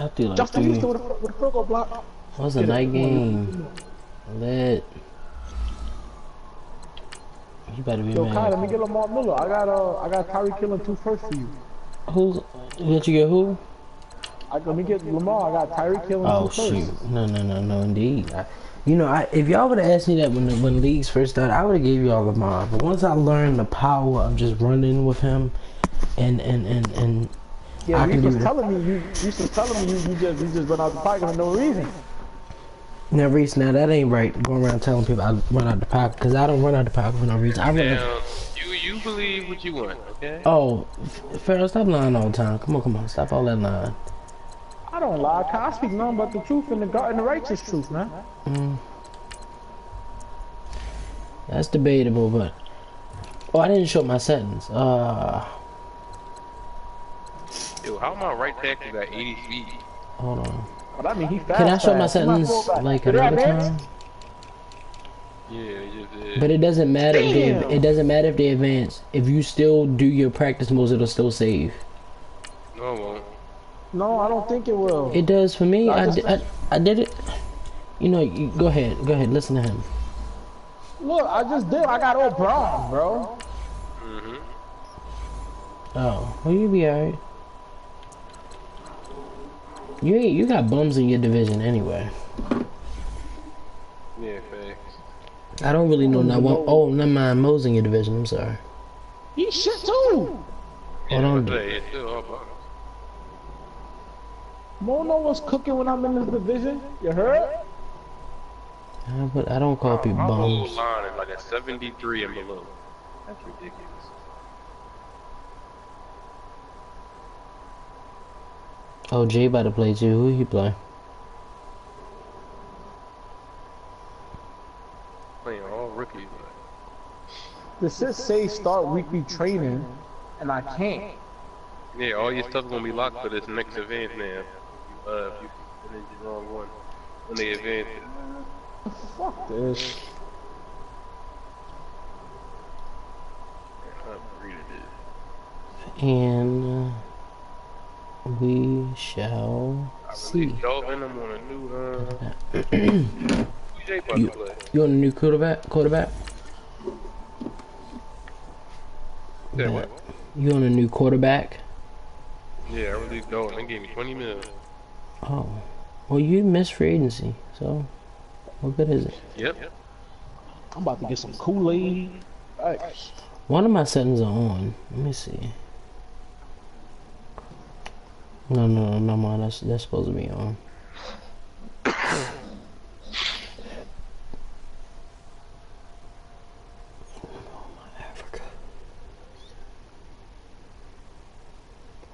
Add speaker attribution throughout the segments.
Speaker 1: I threw like
Speaker 2: Justin
Speaker 1: three.
Speaker 2: Houston with a field goal block.
Speaker 1: What's a night game? Lit. You better be
Speaker 2: Yo, Kai,
Speaker 1: mad.
Speaker 2: let me get Lamar Miller. I got Tyreek Hill and 2 firsts for you.
Speaker 1: Who's? Let you get who?
Speaker 2: Let me get Lamar. I got Tyreek Hill and 2
Speaker 1: Oh
Speaker 2: firsts.
Speaker 1: shoot! No, indeed. You know, if y'all would have asked me that when leagues first started, I would have gave y'all Lamar. But once I learned the power of just running with him, and
Speaker 2: Yeah,
Speaker 1: I can
Speaker 2: Reese
Speaker 1: do
Speaker 2: was telling me you just run out the pocket for no reason.
Speaker 1: Now, Reese, now that ain't right. Going around telling people I run out the pocket, because I don't run out the pocket for no reason. I run.
Speaker 3: Now, you believe what you want, okay?
Speaker 1: Oh, Pharaoh, stop lying all the time. Come on, stop all that lying.
Speaker 2: I don't lie. I speak nothing but the truth and the righteous truth, man.
Speaker 1: That's debatable, but I didn't show my settings.
Speaker 3: Yo, how my right tackle got 80 feet?
Speaker 1: Hold on.
Speaker 2: But I mean, he fast.
Speaker 1: Can I show my settings like another time?
Speaker 3: Yeah, you did.
Speaker 1: But it doesn't matter if they advance. If you still do your practice modes, it'll still save.
Speaker 3: No, it won't.
Speaker 2: No, I don't think it will.
Speaker 1: It does for me. I did it. You know, go ahead. Listen to him.
Speaker 2: Look, I just did. I got all brown, bro.
Speaker 1: Oh, well, you be alright. You got bums in your division anyway.
Speaker 3: Yeah, facts.
Speaker 1: I don't really know that one. Oh, never mind. Mo's in your division. I'm sorry.
Speaker 2: He shit too.
Speaker 3: Yeah,
Speaker 1: Hold on.
Speaker 3: it's still all bugs.
Speaker 2: Mo know what's cooking when I'm in this division. You heard?
Speaker 1: But I don't call people
Speaker 3: My whole
Speaker 1: bums.
Speaker 3: line is like a 73 and below. That's ridiculous.
Speaker 1: Oh, Jay about to play too. Who he play?
Speaker 3: Playing all rookies.
Speaker 2: The shit say start weekly training, and I can't.
Speaker 3: Yeah, all your stuff gonna be locked for this next event now. If you finish the wrong one when they advance it.
Speaker 2: Fuck this.
Speaker 1: And we shall see.
Speaker 3: Dolphin, I'm on a new
Speaker 1: You on a new quarterback?
Speaker 3: Yeah, what?
Speaker 1: You on a new quarterback?
Speaker 3: Yeah, I released Dalton. They gave me 20 mil.
Speaker 1: Oh, well, you missed free agency, so what good is it?
Speaker 3: Yep.
Speaker 2: I'm about to get some Kool-Aid.
Speaker 1: One of my settings are on. Let me see. No, man, that's supposed to be on. Africa.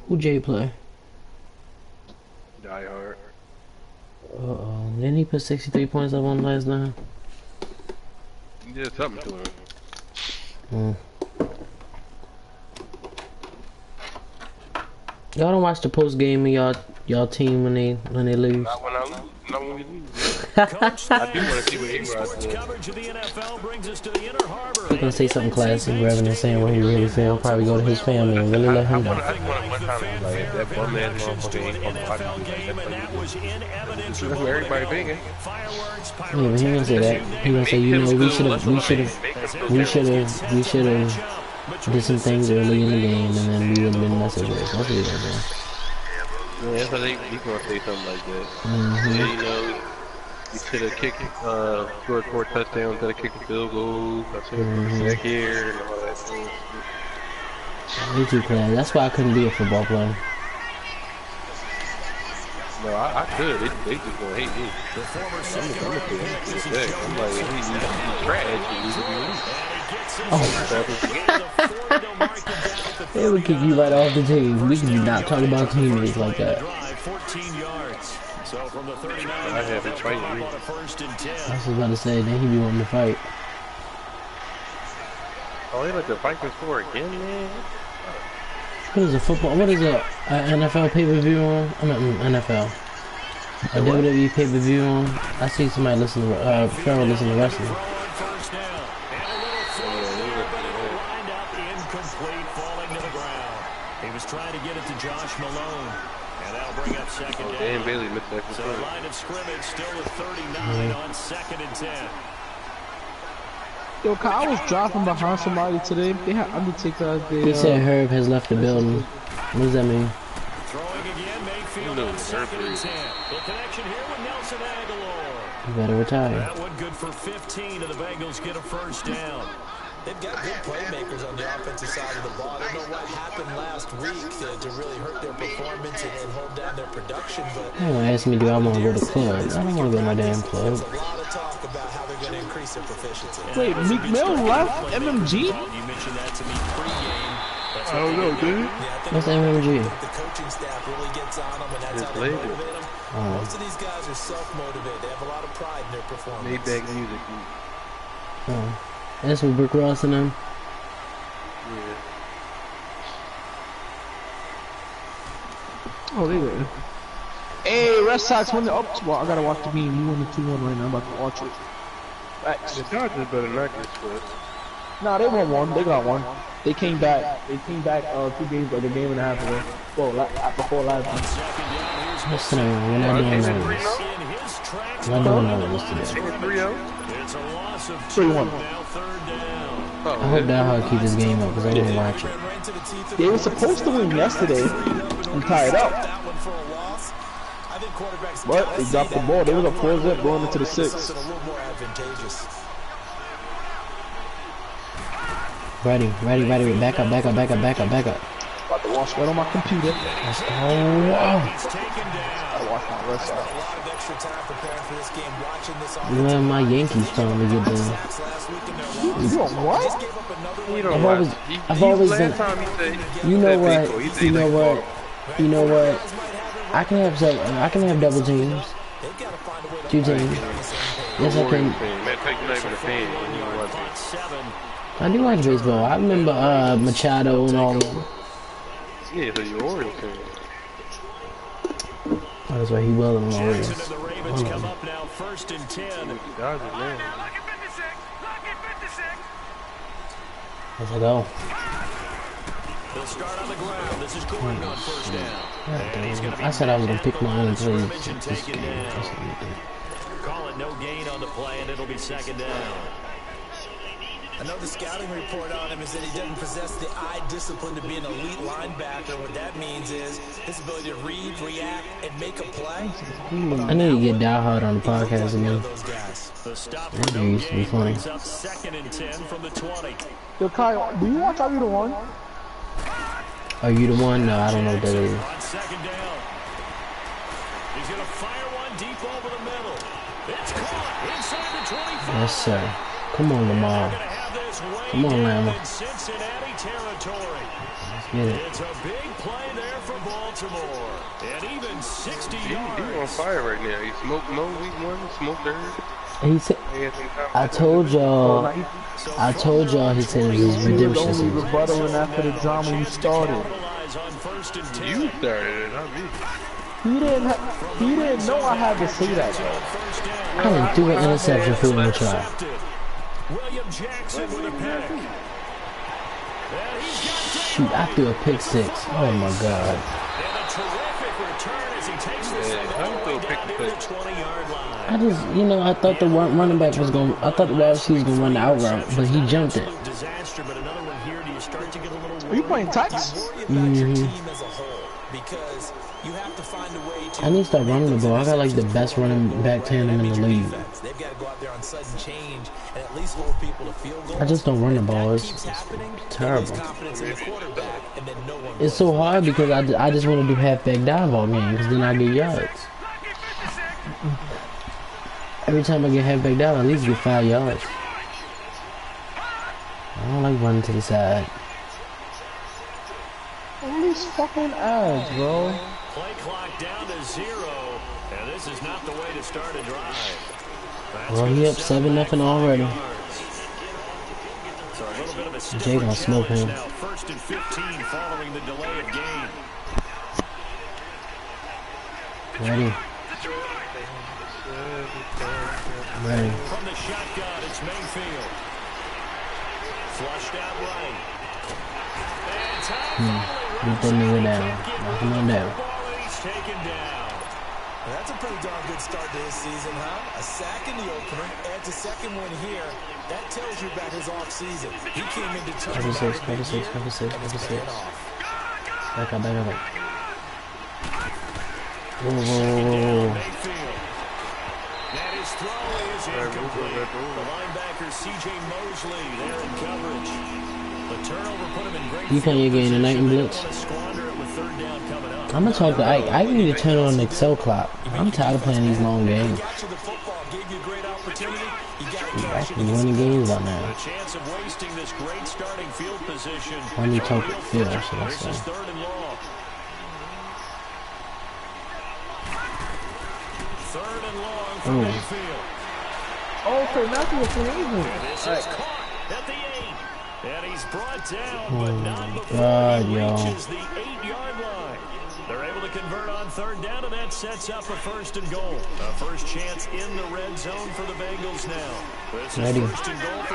Speaker 1: Who Jay play?
Speaker 3: Die hard.
Speaker 1: Uh-oh. Didn't he put 63 points up on last night?
Speaker 3: You did something to him.
Speaker 1: Y'all don't watch the post game of y'all team when they lose.
Speaker 3: Not when I lose. Not when we lose.
Speaker 4: Coach,
Speaker 3: I do want to see what he
Speaker 4: sports coverage of the NFL brings us to the Inner Harbor.
Speaker 1: He's gonna say something classy rather than saying what he really feel. Probably go to his family and really let him know.
Speaker 3: I just want one time to be like, that bum ass motherfucker ain't from the That's where everybody banging.
Speaker 1: Yeah, but he didn't say that. He gonna say, you know, we should have did some things early in the game, and then we wouldn't have been in that situation. That's what he gonna say.
Speaker 3: Yeah, that's how he's gonna say something like that. Yeah, you know, you should have kicked, scored 4 touchdowns instead of kicking field goals. I should have put back here and all that stuff.
Speaker 1: Way too class. That's why I couldn't be a football player.
Speaker 3: No, I could. They just gonna hate me. I'm like, he's trash.
Speaker 1: They would kick you right off the team. We can not talk about teammates like that.
Speaker 4: 14 yards. So from the 39,
Speaker 3: I have been fighting.
Speaker 1: I was about to say, then he be wanting to fight.
Speaker 3: Oh, they let the Vikings score again, man.
Speaker 1: What is a football? What is a NFL pay-per-view on? I mean, NFL. A WWE pay-per-view on? I see somebody listen to, Pharaoh listen to wrestling.
Speaker 4: Incomplete, falling to the ground. He was trying to get it to Josh Malone. And that'll bring up second down.
Speaker 3: Dan Bailey missed that.
Speaker 4: So the line of scrimmage still with 39 on 2nd and 10.
Speaker 2: Yo, Kyle was dropping behind somebody today. They had Undertaker as
Speaker 1: He said Herb has left the building. What does that mean?
Speaker 4: Throwing again, Mayfield on 2nd and 10. The connection here with Nelson Aguilar.
Speaker 1: You better retire.
Speaker 4: That one good for 15, and the Bengals get a first down.
Speaker 5: They've got good playmakers on the offensive side of the ball. I don't know what happened last week to really hurt their performance and hold down their production. But
Speaker 1: You don't ask me, do I want to go to clubs? I don't want to go to my damn club.
Speaker 5: there's a lot of talk about how they're going to increase their proficiency.
Speaker 2: Wait, Meek Mill left MMG?
Speaker 4: You mentioned that to me pregame.
Speaker 3: I don't know, dude.
Speaker 5: Yeah, I think
Speaker 1: What's MMG?
Speaker 5: the coaching staff really gets on them, and that's how they motivate them. Most of these guys are self-motivated. They have a lot of pride in their performance.
Speaker 3: Maybach music.
Speaker 1: Oh. That's what Rick Ross and them.
Speaker 3: Yeah.
Speaker 2: Oh, they did. Hey, Red Sox won the up. Well, I gotta watch the game. We won the 2-1 right now. I'm about to watch it. Facts.
Speaker 3: The Dodgers better not get swept.
Speaker 2: Nah, they won one. They got one. They came back. They came back 2 games, like a game and a half ago. Well, before last one.
Speaker 1: Listen, we're not doing none of this. We're not doing none of this today.
Speaker 3: 3-0?
Speaker 4: It's a loss of
Speaker 2: 3-1.
Speaker 4: now 3rd down.
Speaker 1: I hope Dalhart keep this game up because I want to watch it.
Speaker 2: They were supposed to win yesterday and tie it up.
Speaker 5: That one for a loss. I think quarterbacks
Speaker 2: But they dropped the ball. They was up 4-0 going into the 6th.
Speaker 5: something a little more advantageous.
Speaker 1: Ready. Back up.
Speaker 2: About to watch right on my computer.
Speaker 1: Let's go.
Speaker 4: He's taken down.
Speaker 2: I watch my Red
Speaker 5: A
Speaker 2: Sox.
Speaker 5: lot of extra time preparing for this game, watching this
Speaker 1: Where are my Yankees trying to get done?
Speaker 5: last week in their loss.
Speaker 2: You doing what?
Speaker 5: Gave up another
Speaker 3: You
Speaker 5: one.
Speaker 3: don't
Speaker 1: I've always been.
Speaker 3: last time he said,
Speaker 1: You know what?
Speaker 3: he said
Speaker 1: You know
Speaker 3: like,
Speaker 1: what? You know what? I can have double teams.
Speaker 5: They've got to find a way to
Speaker 1: 2 teams. Yes, I can.
Speaker 3: Man, take the name of the fan. You know what?
Speaker 4: Caught 7.
Speaker 1: I do watch baseball. I remember Machado and all of them.
Speaker 3: Yeah, so you're Orioles fan.
Speaker 1: Oh, that's why he well in the
Speaker 4: Jackson
Speaker 1: Orioles.
Speaker 4: and the Ravens come up now 1st and 10.
Speaker 3: Dodgers, man.
Speaker 1: Let's go.
Speaker 4: They'll start on the ground. This is Gordon on 1st down.
Speaker 1: God damn. I said I was gonna pick my own plays
Speaker 4: Scrimmage and
Speaker 1: this
Speaker 4: take it
Speaker 1: game.
Speaker 4: down.
Speaker 1: That's what we did.
Speaker 4: Call it no gain on the play, and it'll be 2nd down.
Speaker 5: I know the scouting report on him is that he doesn't possess the eye discipline to be an elite linebacker. What that means is his ability to read, react, and make a play.
Speaker 1: I know you get diehard on the podcast again.
Speaker 5: Those guys.
Speaker 4: The stop
Speaker 1: That
Speaker 4: for no
Speaker 1: dude used to be
Speaker 4: gain
Speaker 1: funny.
Speaker 4: brings up 2nd and 10 from the 20.
Speaker 2: Yo, Kyle, do you watch Are You the One?
Speaker 1: Are you the one? No, I don't know what that is.
Speaker 4: On 2nd down. He's going to fire one deep over the middle. It's caught inside the 25.
Speaker 1: Yes, sir. Come on, Lamar.
Speaker 4: Gonna have this way
Speaker 1: Come on,
Speaker 4: down
Speaker 1: Lamar.
Speaker 4: in Cincinnati territory.
Speaker 1: Let's get it.
Speaker 4: It's a big play there for Baltimore. And even 60
Speaker 3: He on
Speaker 4: yards.
Speaker 3: fire right now. He smoked no week 1, smoked third.
Speaker 1: He said, I told y'all he said it was his redemption
Speaker 2: Only
Speaker 1: season.
Speaker 2: rebuttaling after the drama you started.
Speaker 4: Capitalize on 1st and 10.
Speaker 3: You started it, not me.
Speaker 2: He didn't know I had to say that though.
Speaker 4: First down.
Speaker 1: I done threw an interception for him to try.
Speaker 4: Intercepted. William Jackson with a pick. And he's got
Speaker 1: Shoot, I threw a pick 6. Oh my god.
Speaker 4: And a terrific return as he takes this thing
Speaker 3: how
Speaker 4: all
Speaker 3: you
Speaker 4: the
Speaker 3: throw
Speaker 4: way
Speaker 3: a pick
Speaker 4: down near the 20-yard line.
Speaker 1: I just, I thought the running back was going, I thought the wide receiver was going to run the out route, but he jumped it.
Speaker 4: Disaster, but another one here. Do you start to get a little
Speaker 2: Are you playing Tights?
Speaker 5: Worry about your team as a whole because you have to find a way to.
Speaker 1: I need to start running the ball. I got like the best running back tandem in the league.
Speaker 5: They've got to go out there on sudden change and at least hold people to field goals.
Speaker 1: I just don't run the ball.
Speaker 5: If that
Speaker 1: It's
Speaker 5: keeps happening,
Speaker 1: terrible.
Speaker 5: they lose confidence in the quarterback, and then no one
Speaker 1: It's so hard because I just want to do halfback dive all game because then I get yards. Every time I get halfback dive, I at least get 5 yards. I don't like running to the side.
Speaker 2: All these fucking ads, bro.
Speaker 4: play clock down to 0, and this is not the way to start a drive. That's
Speaker 1: Well, he
Speaker 4: gonna
Speaker 1: up
Speaker 4: set
Speaker 1: 7-0 already.
Speaker 4: yards. So a little bit of a
Speaker 1: Jay
Speaker 4: stiffer
Speaker 1: gonna smoke
Speaker 4: challenge
Speaker 1: him.
Speaker 4: now. 1st and 15 following the delay of game.
Speaker 1: Ready. Ready.
Speaker 4: From the shotgun, it's Mayfield. Flushed out right. And time
Speaker 1: Beat that nigga down. Knock him on down.
Speaker 4: ball, and he's is taken down.
Speaker 5: That's a pretty darn good start to his season, huh? A sack in the opener, adds a second one here. That tells you about his off-season. He came in determined
Speaker 1: cover six. Back up. Whoa.
Speaker 4: And his throw is incomplete. The linebacker C.J. Mosley there in coverage. The turnover put him in great.
Speaker 1: You playing your game tonight in Blitz? I'm gonna talk to Ike. I need to turn on the Excel clock. I'm tired of playing these long games. We're actually winning games out now. I need to talk to Phil, should I say.
Speaker 4: Third and long from Mayfield.
Speaker 2: Oh, so nothing was amazing.
Speaker 4: This is caught at the 8. And he's brought down, but not before he reaches the 8-yard line. They're able to convert on third down, and that sets up a first and goal. A first chance in the red zone for the Bengals now. This is first and goal for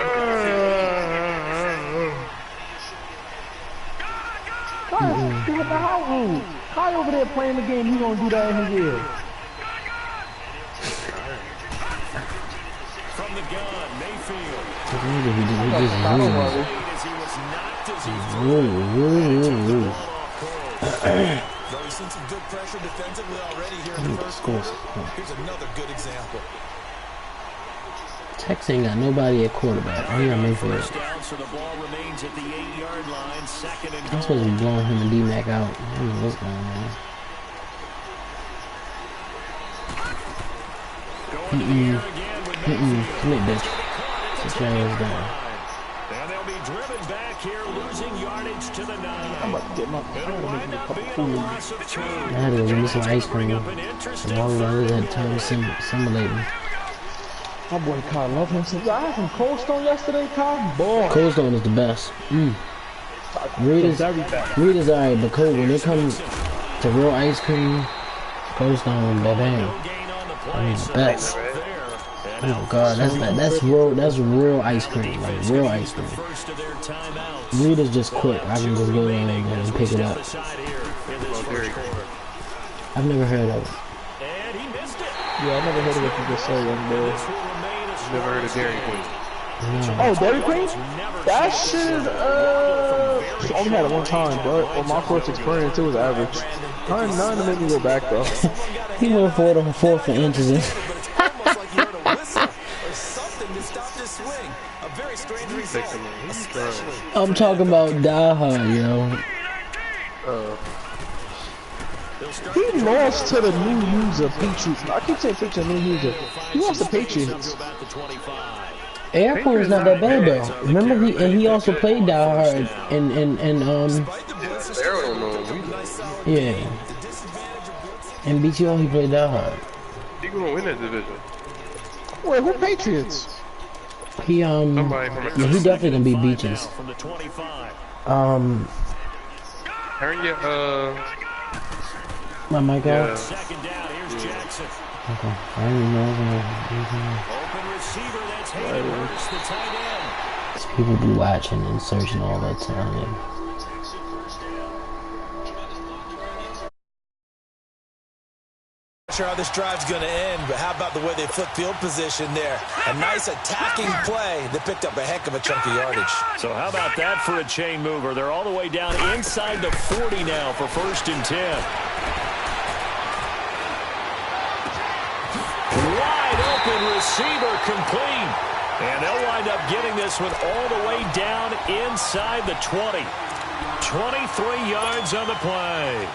Speaker 2: Kai over there playing the game, he gonna do that in his ear.
Speaker 4: From the gun, Mayfield.
Speaker 5: We've seen some good pressure defensively already here in the first quarter. Here's another good example.
Speaker 1: Tex ain't got nobody at quarterback. Oh, yeah, Mayfield.
Speaker 4: So the ball remains at the 8-yard line. Second and goal.
Speaker 1: I'm supposed to be blowing him and D-Mac out. I don't know what's going on. Come here, bitch. Sit your ass down.
Speaker 4: And they'll be driven back here, losing yardage to the 9.
Speaker 2: I'm about to get my food.
Speaker 1: I had to go get me some ice cream. And all the others had time simulating.
Speaker 2: My boy Kai love him since I had some Cold Stone yesterday, Kai. Boy.
Speaker 1: Cold Stone is the best. Rita's alright, but cold, when it comes to real ice cream, Cold Stone, bang. I mean, the best. Oh god, that's real ice cream, like real ice cream. Rita's just quick. I can just go in and pick it up. I've never heard of it.
Speaker 2: Yeah, I never heard of what you just said, young boy.
Speaker 3: Never heard of Dairy Queen.
Speaker 1: No.
Speaker 2: Oh, Dairy Queen? That shit is, I only had it one time, but on my first experience, it was average. None to make me go back, though.
Speaker 1: He went for it on 4th and inches. I'm talking about Die Hard, yo.
Speaker 2: He lost to the new user, Patriots. I keep saying Patriots, new user. He lost to Patriots.
Speaker 1: Airport was not that bad though. Remember he also played Die Hard and yeah. In BTO he played Die Hard.
Speaker 3: He gonna win that division.
Speaker 2: Wait, who Patriots?
Speaker 1: He yeah, he definitely gonna beat Beaches.
Speaker 3: Turn your
Speaker 1: my mic
Speaker 3: yeah.
Speaker 1: off.
Speaker 4: Second down, here's Jackson.
Speaker 1: Okay, I didn't know.
Speaker 4: Open receiver, that's Hayden Hurst, the tight end.
Speaker 1: People be watching and searching all that time.
Speaker 5: Not sure how this drive's going to end, but how about the way they flip field position there? A nice attacking play that picked up a heck of a chunk of yardage.
Speaker 4: So how about that for a chain mover? They're all the way down inside the 40 now for 1st and 10. Wide open receiver complete. And they'll wind up getting this one all the way down inside the 20. 23 yards on the play.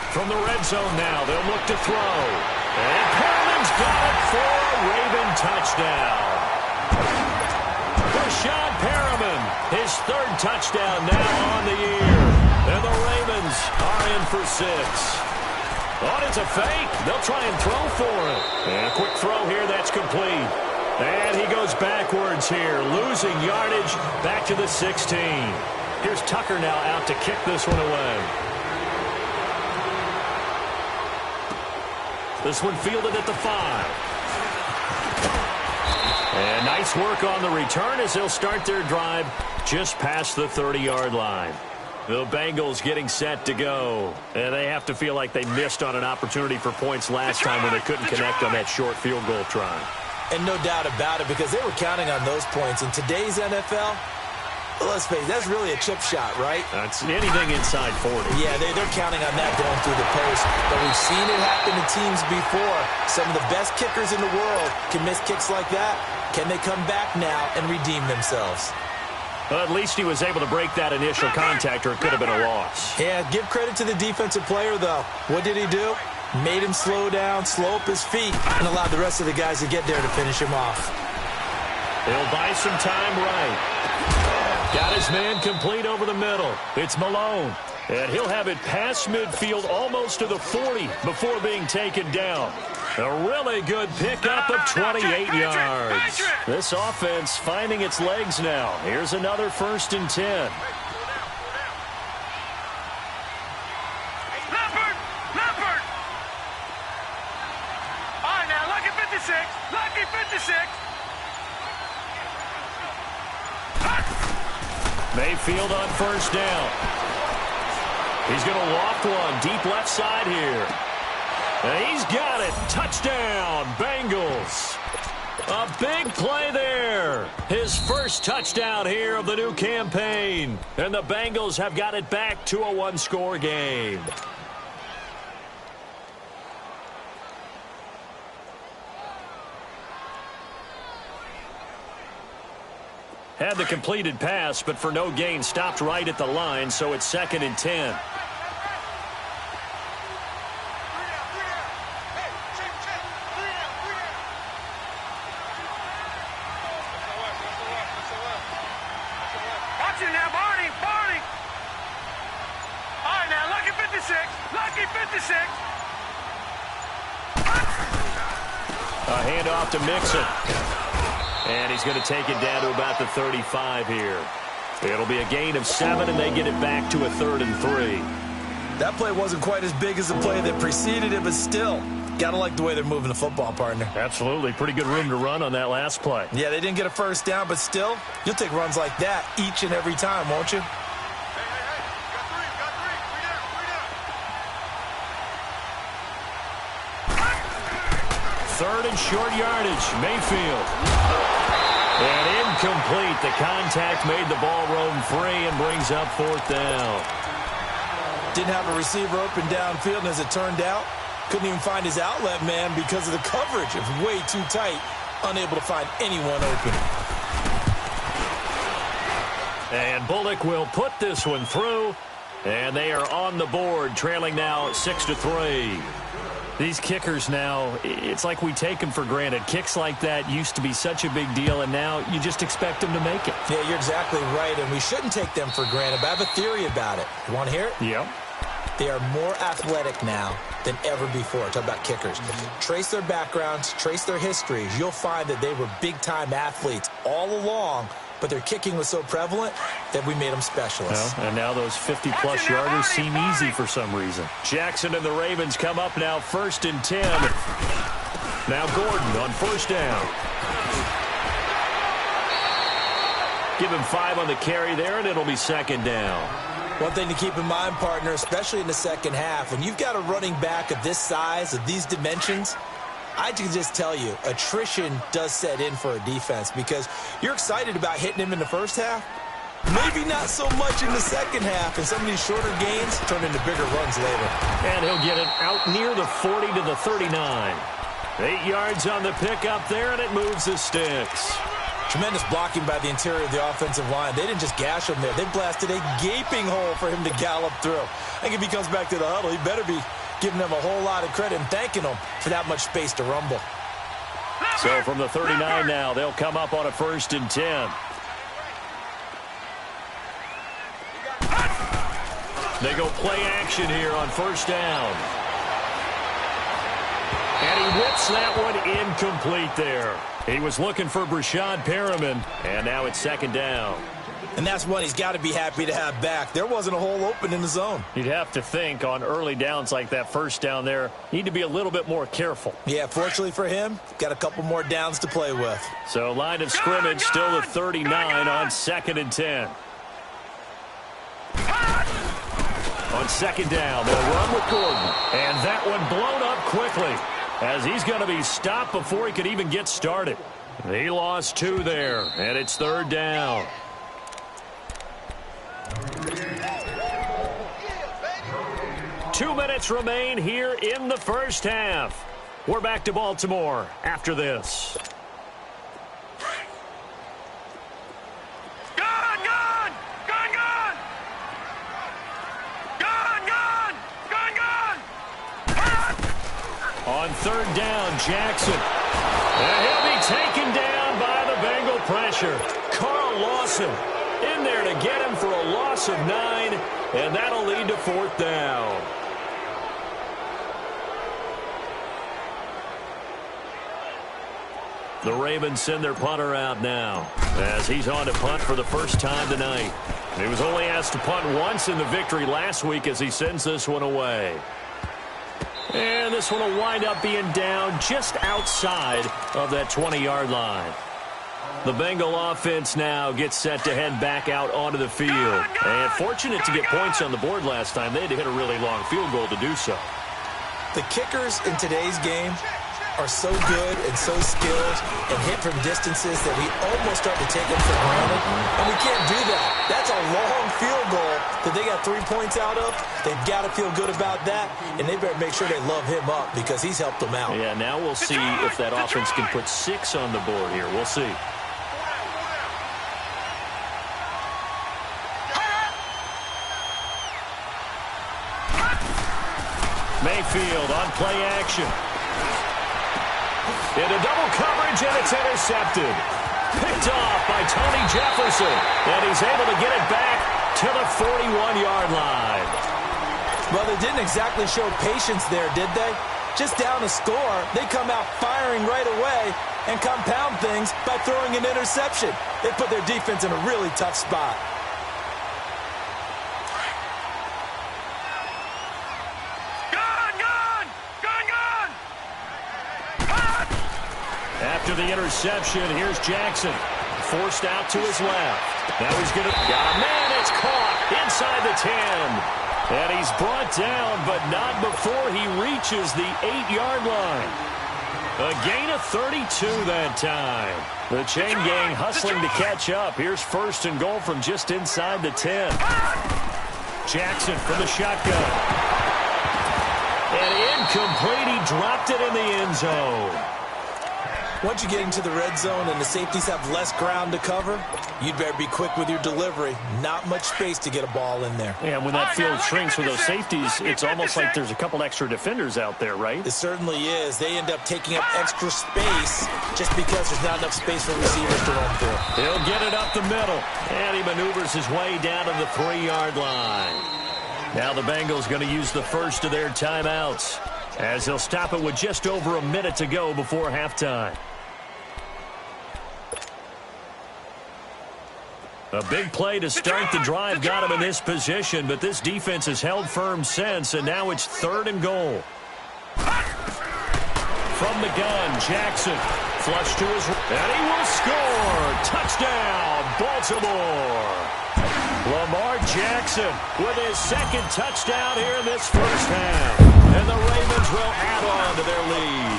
Speaker 4: From the red zone now, they'll look to throw. And Perriman's got it for a Raven touchdown. Rashad Perriman, his 3rd touchdown now on the year. And the Ravens are in for 6. Oh, it's a fake. They'll try and throw for it. And a quick throw here, that's complete. And he goes backwards here, losing yardage back to the 16. Here's Tucker now out to kick this one away. This one fielded at the 5. Nice work on the return as they'll start their drive just past the 30-yard line. The Bengals getting set to go. And they have to feel like they missed on an opportunity for points last time when they couldn't connect on that short field goal try.
Speaker 5: And no doubt about it, because they were counting on those points. In today's NFL, let's face it, that's really a chip shot, right?
Speaker 4: That's anything inside 40.
Speaker 5: Yeah, they're counting on that going through the post. But we've seen it happen to teams before. Some of the best kickers in the world can miss kicks like that. Can they come back now and redeem themselves?
Speaker 4: Well, at least he was able to break that initial contact, or it could have been a loss.
Speaker 5: Yeah, give credit to the defensive player, though. What did he do? Made him slow down, slow up his feet, and allowed the rest of the guys to get there to finish him off.
Speaker 4: He'll buy some time right. Got his man complete over the middle. It's Malone. And he'll have it past midfield almost to the 40 before being taken down. A really good pickup of 28 yards. This offense finding its legs now. Here's another 1st and 10.
Speaker 6: Lucky 56.
Speaker 4: Mayfield on 1st down. He's going to loft one deep left side here. And he's got it. Touchdown, Bengals. A big play there. His first touchdown here of the new campaign. And the Bengals have got it back to a one-score game. Had the completed pass, but for no gain, stopped right at the line, so it's 2nd and 10.
Speaker 6: Watch it now, Barney. All right, now, Lucky 56. Lucky 56.
Speaker 4: A handoff to Mixon. And he's going to take it down to about the 35 here. It'll be a gain of 7, and they get it back to a 3rd and 3.
Speaker 5: That play wasn't quite as big as the play that preceded it, but still, got to like the way they're moving the football, partner.
Speaker 4: Absolutely. Pretty good room to run on that last play.
Speaker 5: Yeah, they didn't get a 1st down, but still, you'll take runs like that each and every time, won't you?
Speaker 4: Third and short yardage, Mayfield. And incomplete. The contact made the ball roam free and brings up 4th down.
Speaker 5: Didn't have a receiver open downfield, and as it turned out, couldn't even find his outlet man because of the coverage. It was way too tight, unable to find anyone open.
Speaker 4: And Bullock will put this one through, and they are on the board, trailing now 6-3. These kickers now, it's like we take them for granted. Kicks like that used to be such a big deal, and now you just expect them to make it.
Speaker 5: Yeah, you're exactly right, and we shouldn't take them for granted, but I have a theory about it. You want to hear it?
Speaker 4: Yep.
Speaker 5: They are more athletic now than ever before. Talk about kickers. Trace their backgrounds, trace their histories. You'll find that they were big-time athletes all along, but their kicking was so prevalent that we made them specialists.
Speaker 4: Well, and now those 50-plus yarders seem easy for some reason. Jackson and the Ravens come up now 1st and 10. Now Gordon on 1st down. Give him 5 on the carry there, and it'll be 2nd down.
Speaker 5: One thing to keep in mind, partner, especially in the second half, when you've got a running back of this size, of these dimensions, I can just tell you, attrition does set in for a defense because you're excited about hitting him in the first half. Maybe not so much in the second half, and some of these shorter gains turn into bigger runs later.
Speaker 4: And he'll get it out near the 40 to the 39. 8 yards on the pickup there, and it moves the sticks.
Speaker 5: Tremendous blocking by the interior of the offensive line. They didn't just gash him there. They blasted a gaping hole for him to gallop through. I think if he comes back to the huddle, he better be giving them a whole lot of credit and thanking them for that much space to rumble.
Speaker 4: So from the 39 now, they'll come up on a 1st and 10. They go play action here on 1st down. And he whips that one incomplete there. He was looking for Brashad Perriman, and now it's 2nd down.
Speaker 5: And that's one he's got to be happy to have back. There wasn't a hole open in the zone.
Speaker 4: You'd have to think on early downs like that first down there, need to be a little bit more careful.
Speaker 5: Yeah, fortunately for him, got a couple more downs to play with.
Speaker 4: So line of scrimmage still at 39 on 2nd and 10. On 2nd down, they'll run with Gordon. And that one blown up quickly as he's going to be stopped before he could even get started. He lost 2 there, and it's 3rd down. Two minutes remain here in the first half. We're back to Baltimore after this.
Speaker 6: Gone, gone! Gone, gone! Gone, gone! Gone, gone!
Speaker 4: On 3rd down, Jackson. And he'll be taken down by the Bengal pressure. Carl Lawson in there to get him for a loss of 9, and that'll lead to 4th down. The Ravens send their punter out now as he's on to punt for the first time tonight. He was only asked to punt once in the victory last week as he sends this one away. And this one will wind up being down just outside of that 20-yard line. The Bengal offense now gets set to head back out onto the field. And fortunate to get points on the board last time. They had to hit a really long field goal to do so.
Speaker 5: The kickers in today's game are so good and so skilled and hit from distances that we almost start to take them for granted. And we can't do that. That's a long field goal that they got 3 points out of. They've got to feel good about that, and they better make sure they love him up because he's helped them out.
Speaker 4: Yeah, now we'll see if that offense can put 6 on the board here. We'll see. Mayfield on play action. Into double coverage, and it's intercepted. Picked off by Tony Jefferson, and he's able to get it back to the 41-yard line.
Speaker 5: Well, they didn't exactly show patience there, did they? Just down a score, they come out firing right away and compound things by throwing an interception. They put their defense in a really tough spot.
Speaker 4: After the interception, here's Jackson. Forced out to his left. Now he's going to... Got a man. It's caught inside the 10. And he's brought down, but not before he reaches the 8-yard line. A gain of 32 that time. The chain gang hustling to catch up. Here's 1st and goal from just inside the 10. Jackson from the shotgun. And incomplete. He dropped it in the end zone.
Speaker 5: Once you get into the red zone and the safeties have less ground to cover, you'd better be quick with your delivery. Not much space to get a ball in there.
Speaker 4: Yeah, when that field shrinks with those safeties, it's almost like there's a couple extra defenders out there, right?
Speaker 5: It certainly is. They end up taking up extra space just because there's not enough space for receivers to run through.
Speaker 4: He'll get it up the middle, and he maneuvers his way down to the 3-yard line. Now the Bengals going to use the first of their timeouts as they'll stop it with just over a minute to go before halftime. A big play to start the drive got him in this position, but this defense has held firm since, and now it's 3rd and goal. From the gun, Jackson. Flush to his... And he will score! Touchdown, Baltimore! Lamar Jackson with his 2nd touchdown here in this first half. And the Ravens will add on to their lead.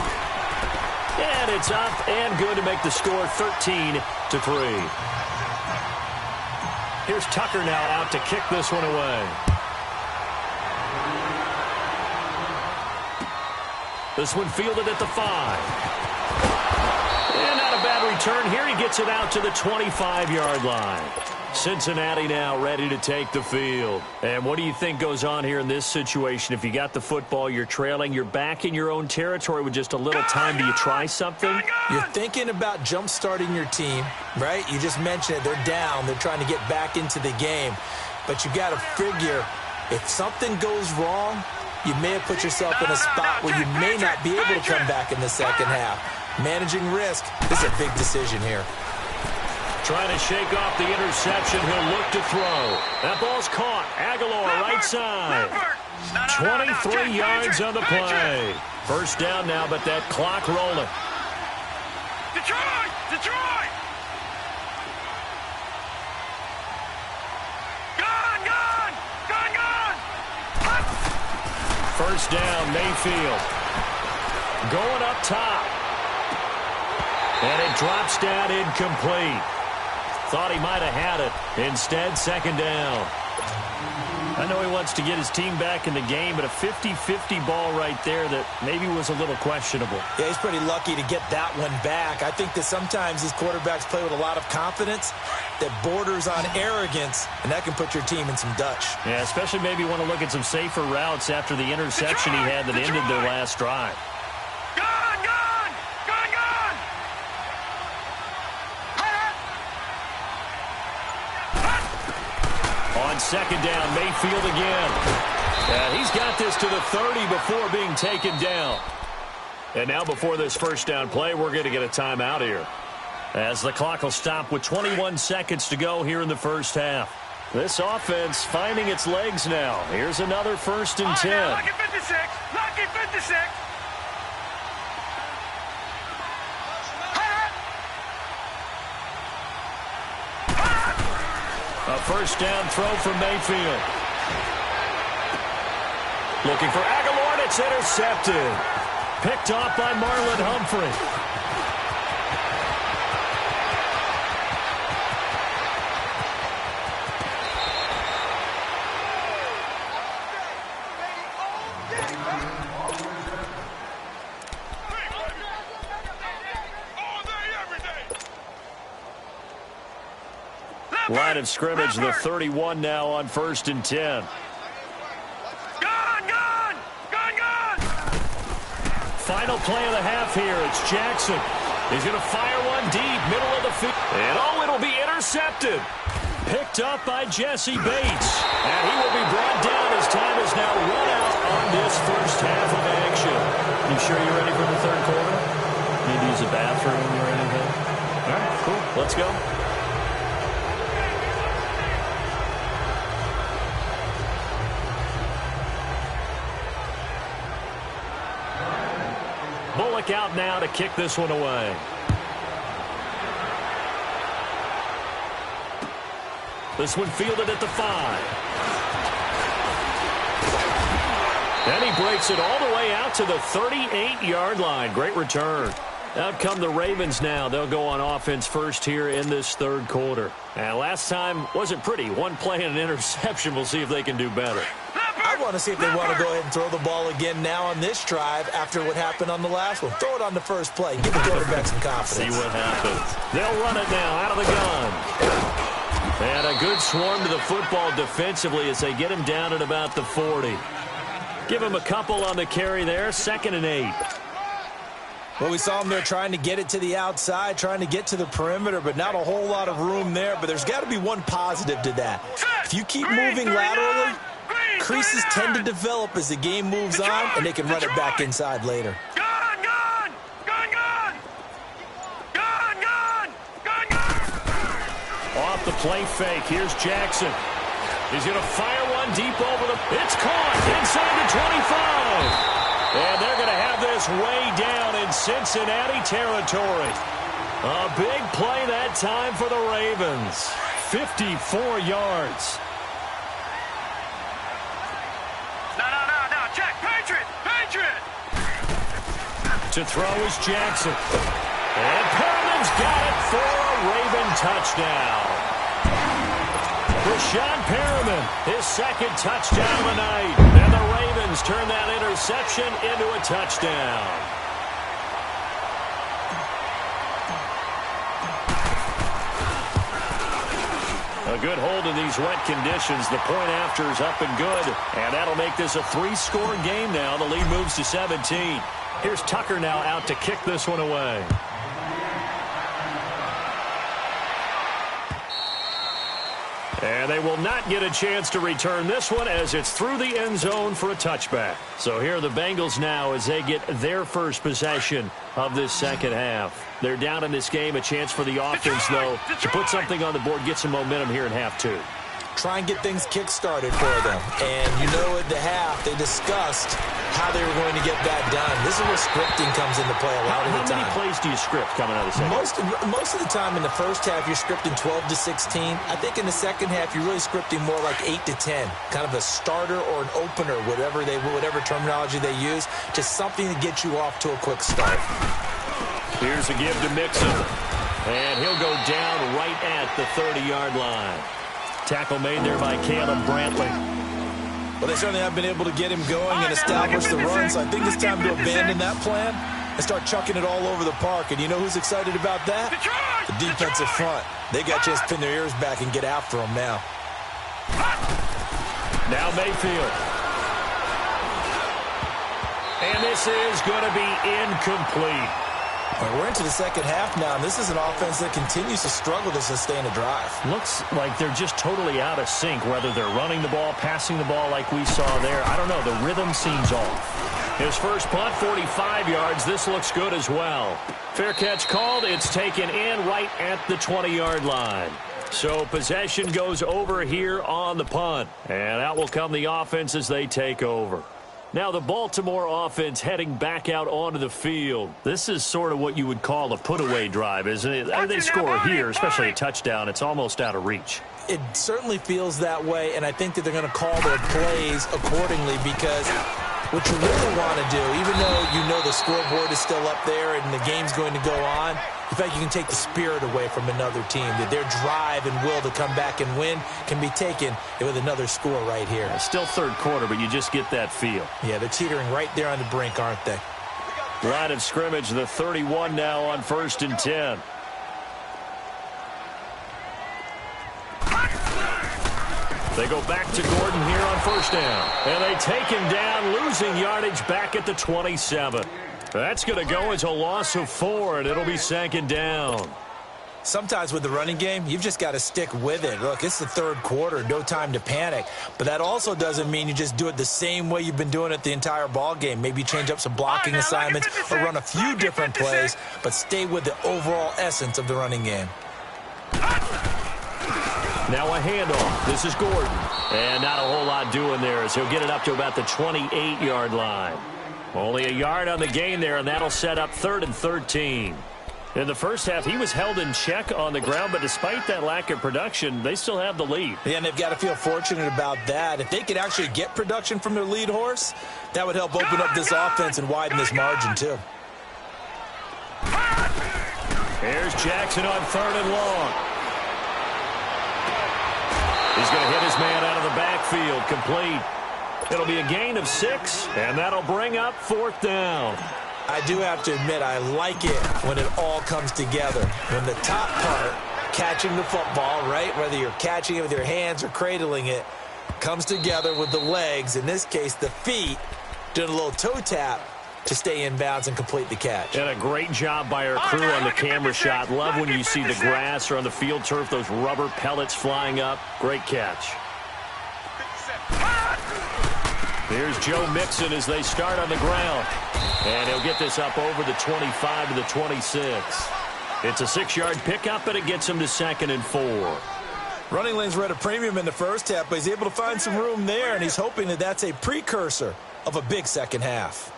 Speaker 4: And it's up and good to make the score 13-3. Here's Tucker now out to kick this one away. This one fielded at the 5. And not a bad return here. He gets it out to the 25-yard line. Cincinnati now ready to take the field. And what do you think goes on here in this situation? If you got the football, you're trailing, you're back in your own territory with just a little time. Do you try something?
Speaker 5: You're thinking about jump-starting your team, right? You just mentioned it. They're down. They're trying to get back into the game. But you got to figure, if something goes wrong, you may have put yourself in a spot where you may not be able to come back in the second half. Managing risk is a big decision here.
Speaker 4: trying to shake off the interception. He'll look to throw. That ball's caught. Aguilar, right side. 23 yards on the play. First down now, but that clock rolling.
Speaker 6: Detroit! Detroit! Gone! Gone! Gone! Gone!
Speaker 4: First down, Mayfield. Going up top. And it drops down incomplete. Thought he might have had it. Instead, second down. I know he wants to get his team back in the game, but a 50-50 ball right there that maybe was a little questionable.
Speaker 5: Yeah, he's pretty lucky to get that one back. I think that sometimes these quarterbacks play with a lot of confidence that borders on arrogance, and that can put your team in some Dutch.
Speaker 4: Yeah, especially maybe want to look at some safer routes after the interception he had that ended their last drive.
Speaker 6: Gone! Gone! Gone! Gone!
Speaker 4: On second down, Mayfield again. And he's got this to the 30 before being taken down. And now before this first down play, we're going to get a timeout here, as the clock will stop with 21 seconds to go here in the first half. This offense finding its legs now. Here's another 1st and 10.
Speaker 6: Lucky 56! Lucky 56!
Speaker 4: A first down throw from Mayfield. Looking for Aguilar, and it's intercepted. Picked off by Marlon Humphrey. Line of scrimmage, the 31 now on 1st and 10.
Speaker 6: Gone! Gone! Gone! Gone!
Speaker 4: Final play of the half here. It's Jackson. He's going to fire one deep, middle of the field. And oh, it'll be intercepted. Picked up by Jesse Bates. And he will be brought down as time is now run out on this first half of action. You sure you're ready for the third quarter? Need to use a bathroom or anything? All right, cool. Let's go. Bullock out now to kick this one away. This one fielded at the 5. And he breaks it all the way out to the 38-yard line. Great return. Out come the Ravens now. They'll go on offense first here in this third quarter. And last time wasn't pretty. One play and an interception. We'll see if they can do better.
Speaker 5: I want to see if they want to go ahead and throw the ball again now on this drive after what happened on the last one. Throw it on the first play. Give the quarterback some confidence.
Speaker 4: See what happens. They'll run it now out of the gun. And a good swarm to the football defensively as they get him down at about the 40. Give him a couple on the carry there. 2nd and 8.
Speaker 5: Well, we saw him there trying to get it to the outside, trying to get to the perimeter, but not a whole lot of room there. But there's got to be one positive to that. If you keep moving laterally, creases tend to develop as the game moves on, and they can run it back inside later.
Speaker 6: Gone! Gone! Gone! Gone! Gone! Gone! Gone! Gone!
Speaker 4: Off the play fake. Here's Jackson. He's going to fire one deep over the... It's caught inside the 25. And they're going to have this way down in Cincinnati territory. A big play that time for the Ravens. 54 yards.
Speaker 6: No, check. Patriot! Patriot!
Speaker 4: To throw is Jackson. And Perriman's got it for a Raven touchdown. Rashad Perriman, his 2nd touchdown of the night. And the Ravens turn that interception into a touchdown. A good hold in these wet conditions. The point after is up and good. And that'll make this a 3-score game now. The lead moves to 17. Here's Tucker now out to kick this one away. And they will not get a chance to return this one as it's through the end zone for a touchback. So here are the Bengals now as they get their first possession of this second half. They're down in this game. A chance for the offense, though, to put something on the board, get some momentum here in half two.
Speaker 5: Try and get things kick-started for them. And you know at the half, they discussed how they were going to get that done. This is where scripting comes into play a lot of the time.
Speaker 4: How many plays do you script coming out of the second half?
Speaker 5: Most of the time in the first half, you're scripting 12 to 16. I think in the second half, you're really scripting more like 8 to 10. Kind of a starter or an opener, whatever terminology they use, just something to get you off to a quick start.
Speaker 4: Here's a give to Mixon. And he'll go down right at the 30-yard line. Tackle made there by Caleb Brantley.
Speaker 5: Well, they certainly have been able to get him going and establish the run, so I think it's time to abandon that plan and start chucking it all over the park. And you know who's excited about that? The defensive front. They got a chance to pin their ears back and get after him now.
Speaker 4: Now Mayfield. And this is going to be incomplete.
Speaker 5: We're into the second half now, and this is an offense that continues to struggle to sustain a drive.
Speaker 4: Looks like they're just totally out of sync, whether they're running the ball, passing the ball like we saw there. I don't know. The rhythm seems off. His first punt, 45 yards. This looks good as well. Fair catch called. It's taken in right at the 20-yard line. So possession goes over here on the punt. And out will come the offense as they take over. Now the Baltimore offense heading back out onto the field. This is sort of what you would call a put-away drive, isn't it? They score here, especially a touchdown. It's almost out of reach.
Speaker 5: It certainly feels that way, and I think that they're going to call their plays accordingly because what you really want to do, even though you know the scoreboard is still up there and the game's going to go on, in fact, you can take the spirit away from another team, that their drive and will to come back and win can be taken with another score right here.
Speaker 4: Still third quarter, but you just get that feel.
Speaker 5: Yeah, they're teetering right there on the brink, aren't they?
Speaker 4: Line of scrimmage, the 31 now on 1st and 10. They go back to Gordon here on first down. And they take him down, losing yardage back at the 27. That's going to go as a loss of 4, and it'll be second down.
Speaker 5: Sometimes with the running game, you've just got to stick with it. Look, it's the third quarter, no time to panic. But that also doesn't mean you just do it the same way you've been doing it the entire ball game. Maybe change up some blocking assignments or run a few different plays, but stay with the overall essence of the running game.
Speaker 4: Now a handoff. This is Gordon. And not a whole lot doing there as he'll get it up to about the 28-yard line. Only a yard on the gain there, and that'll set up 3rd and 13. In the first half, he was held in check on the ground, but despite that lack of production, they still have the lead.
Speaker 5: Yeah, and they've got to feel fortunate about that. If they could actually get production from their lead horse, that would help open up this offense and widen this margin, too.
Speaker 4: Here's Jackson on 3rd and long. He's going to hit his man out of the backfield, complete. It'll be a gain of 6, and that'll bring up 4th down.
Speaker 5: I do have to admit, I like it when it all comes together. When the top part, catching the football, right, whether you're catching it with your hands or cradling it, comes together with the legs, in this case the feet, doing a little toe tap to stay in bounds and complete the catch.
Speaker 4: And a great job by our crew on the camera shot. Love when you see the grass or on the field turf, those rubber pellets flying up. Great catch. Here's Joe Mixon as they start on the ground. And he'll get this up over the 25 to the 26. It's a 6-yard pickup, and it gets him to 2nd and 4.
Speaker 5: Running lanes were at a premium in the first half, but he's able to find some room there, and he's hoping that that's a precursor of a big second half.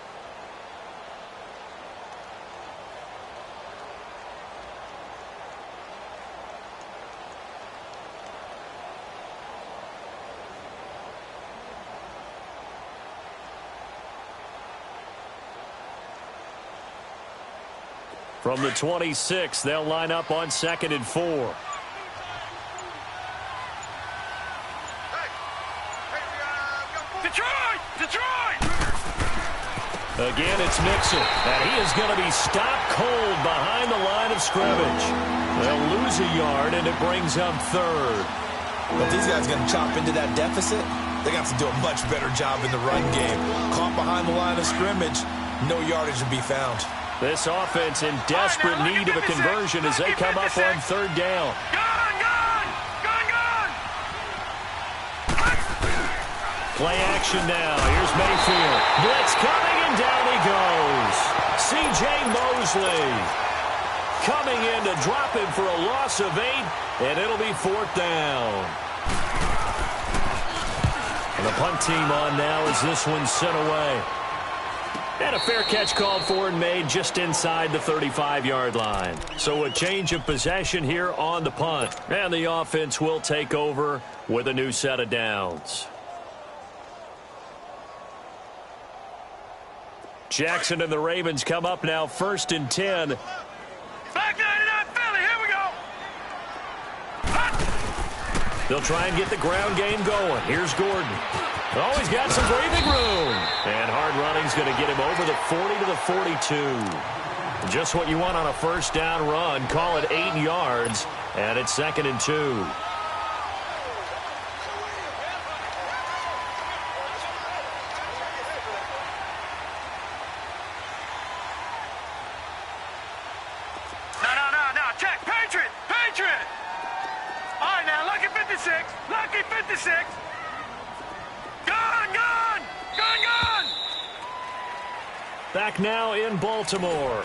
Speaker 4: From the 26, they'll line up on 2nd and 4.
Speaker 6: Detroit!
Speaker 4: Again, it's Mixon, and he is going to be stopped cold behind the line of scrimmage. They'll lose a yard, and it brings up 3rd.
Speaker 5: But these guys are going to chop into that deficit. They're going to have to do a much better job in the run game. Caught behind the line of scrimmage, no yardage to be found.
Speaker 4: This offense in desperate need of a conversion as they come up on 3rd down.
Speaker 6: Gun!
Speaker 4: Play action now. Here's Mayfield. Blitz coming, and down he goes. C.J. Mosley coming in to drop him for a loss of 8, and it'll be 4th down. And the punt team on now as this one's sent away. And a fair catch called for and made just inside the 35-yard line. So a change of possession here on the punt. And the offense will take over with a new set of downs. Jackson and the Ravens come up now 1st and 10.
Speaker 6: Back 99 Philly, here we go.
Speaker 4: They'll try and get the ground game going. Here's Gordon. Oh, he's got some breathing room. And hard running's going to get him over the 40 to the 42. Just what you want on a first down run. Call it 8 yards. And it's 2nd and 2.
Speaker 6: No. Check. Patriot. All right, now, lucky 56. Lucky 56. Gun!
Speaker 4: Back now in Baltimore.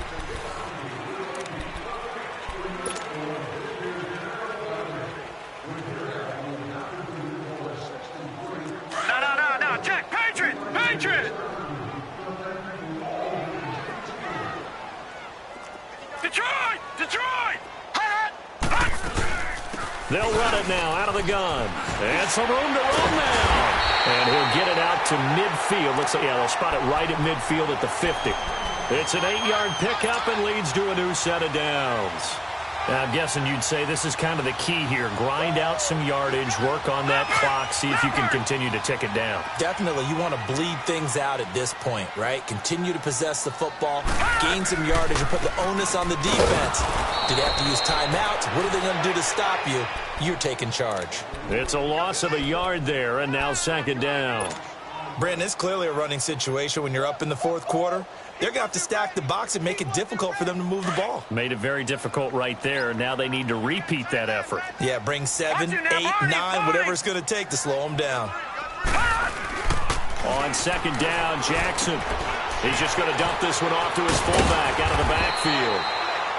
Speaker 6: No. Check. Patriot. Detroit.
Speaker 4: They'll run it now out of the gun. And some room to run now. And he'll get it out to midfield. Looks like, yeah, they'll spot it right at midfield at the 50. It's an 8-yard pickup and leads to a new set of downs. Now, I'm guessing you'd say this is kind of the key here. Grind out some yardage, work on that clock, see if you can continue to tick it down.
Speaker 5: Definitely, you want to bleed things out at this point, right? Continue to possess the football, gain some yardage, and put the onus on the defense. Do they have to use timeouts? What are they going to do to stop you? You're taking charge.
Speaker 4: It's a loss of a yard there, and now 2nd down.
Speaker 5: Brandon, it's clearly a running situation when you're up in the 4th quarter. They're going to have to stack the box and make it difficult for them to move the ball.
Speaker 4: Made it very difficult right there. Now they need to repeat that effort.
Speaker 5: Yeah, bring 7, 8, 9, whatever it's going to take to slow them down.
Speaker 4: On 2nd down, Jackson. He's just going to dump this one off to his fullback out of the backfield.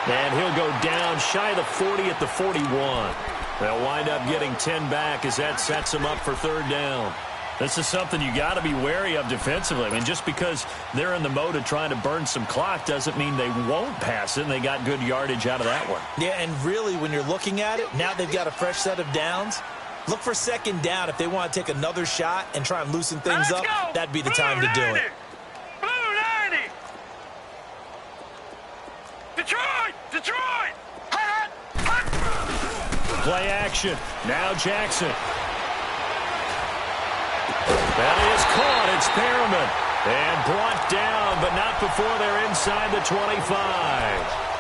Speaker 4: And he'll go down shy of the 40 at the 41. They'll wind up getting 10 back as that sets them up for 3rd down. This is something you got to be wary of defensively. I mean, just because they're in the mode of trying to burn some clock doesn't mean they won't pass it, and they got good yardage out of that one.
Speaker 5: Yeah, and really, when you're looking at it, now they've got a fresh set of downs. Look for 2nd down. If they want to take another shot and try and loosen things up, that'd be the time to do it.
Speaker 6: Blue 90. Detroit.
Speaker 4: Play action. Now Jackson. That is caught. It's Perriman. And brought down, but not before they're inside the 25.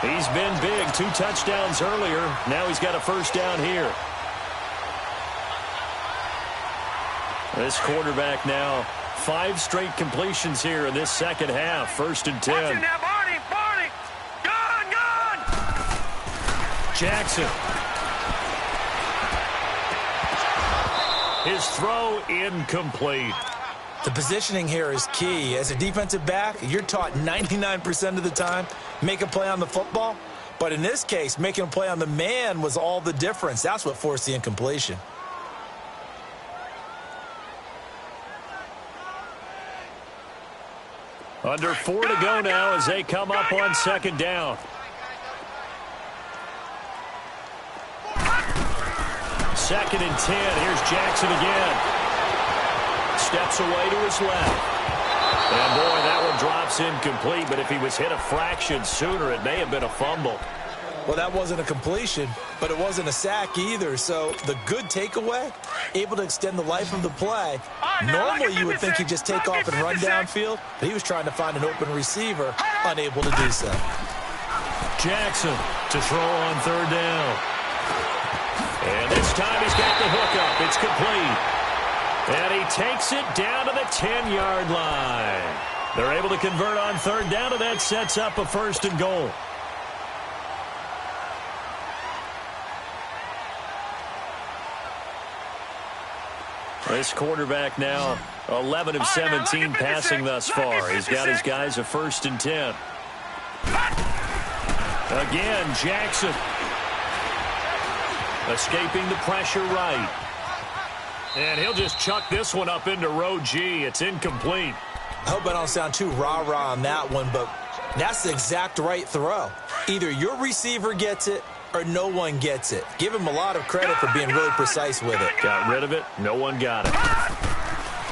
Speaker 4: He's been big. 2 touchdowns earlier. Now he's got a 1st down here. This quarterback now, 5 straight completions here in this 2nd half. 1st and 10.
Speaker 6: Now, Barney. Gun.
Speaker 4: Jackson. His throw incomplete.
Speaker 5: The positioning here is key. As a defensive back, you're taught 99% of the time, make a play on the football. But in this case, making a play on the man was all the difference. That's what forced the incompletion.
Speaker 4: Under 4 to go now as they come up on 2nd down. Second and 10. Here's Jackson again. Steps away to his left. And boy, that one drops incomplete, but if he was hit a fraction sooner, it may have been a fumble.
Speaker 5: Well, that wasn't a completion, but it wasn't a sack either. So the good takeaway, able to extend the life of the play. Normally you would think he'd just take off and run downfield, but he was trying to find an open receiver, unable to do so.
Speaker 4: Jackson to throw on 3rd down. And this time he's got the hook up. It's complete. And he takes it down to the 10-yard line. They're able to convert on 3rd down, and that sets up a 1st and goal. This quarterback now 11 of 17 passing thus far. He's got his guys a 1st and 10. Again, Jackson. Escaping the pressure right. And he'll just chuck this one up into row G. It's incomplete.
Speaker 5: I hope I don't sound too rah-rah on that one, but that's the exact right throw. Either your receiver gets it or no one gets it. Give him a lot of credit for being really precise with it.
Speaker 4: Got rid of it. No one got it.